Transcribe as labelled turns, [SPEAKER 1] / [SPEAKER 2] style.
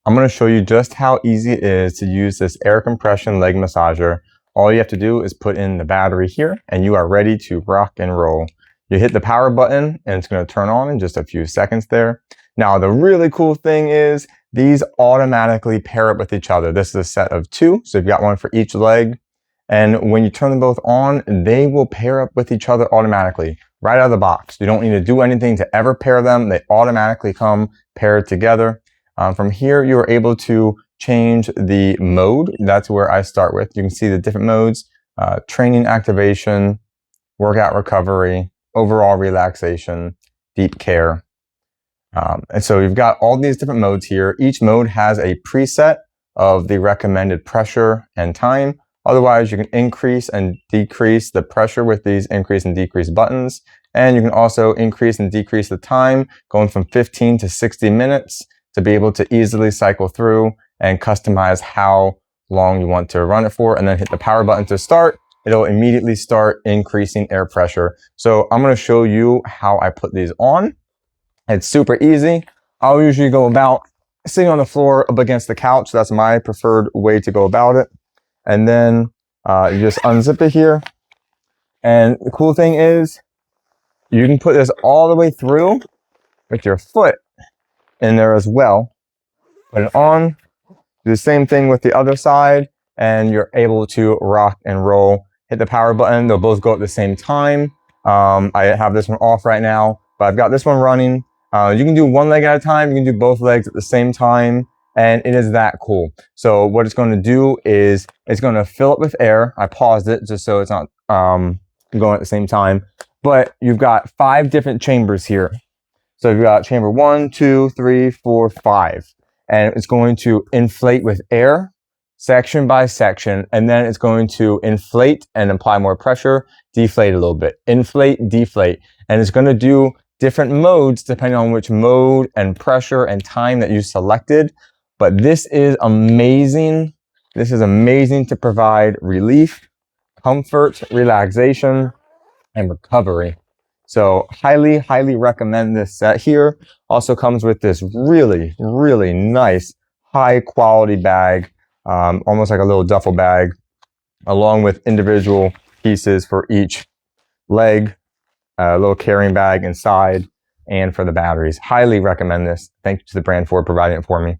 [SPEAKER 1] I'm going to show you just how easy it is to use this air compression leg massager. All you have to do is put in the battery here and you are ready to rock and roll. You hit the power button and it's going to turn on in just a few seconds there. Now the really cool thing is these automatically pair up with each other. This is a set of 2, so you've got one for each leg. And when you turn them both on, they will pair up with each other automatically, right out of the box. You don't need to do anything to ever pair them. They automatically come paired together. From here, you are able to change the mode. That's where I start with. You can see the different modes: training activation, workout recovery, overall relaxation, deep care. And so you've got all these different modes here. Each mode has a preset of the recommended pressure and time. Otherwise, you can increase and decrease the pressure with these increase and decrease buttons. And you can also increase and decrease the time, going from 15 to 60 minutes to be able to easily cycle through and customize how long you want to run it for, and then hit the power button to start. It'll immediately start increasing air pressure. So I'm going to show you how I put these on. It's super easy. I'll usually go about sitting on the floor up against the couch. That's my preferred way to go about it. And then you just unzip it here. And the cool thing is you can put this all the way through with your foot in there as well. Put it on. Do the same thing with the other side, and you're able to rock and roll. Hit the power button. They'll both go at the same time. I have this one off right now, but I've got this one running. You can do one leg at a time. You can do both legs at the same time, and it is that cool. So what it's going to do is it's going to fill up with air. I paused it just so it's not going at the same time. But you've got 5 different chambers here. So you've got chamber 1, 2, 3, 4, 5. And it's going to inflate with air, section by section, and then it's going to inflate and apply more pressure, deflate a little bit, inflate, deflate. And it's going to do different modes depending on which mode and pressure and time that you selected. But this is amazing. This is amazing to provide relief, comfort, relaxation, and recovery. So highly, highly recommend this set here. Also comes with this really, really nice, high quality bag, almost like a little duffel bag, along with individual pieces for each leg, a little carrying bag inside, and for the batteries. Highly recommend this. Thank you to the brand for providing it for me.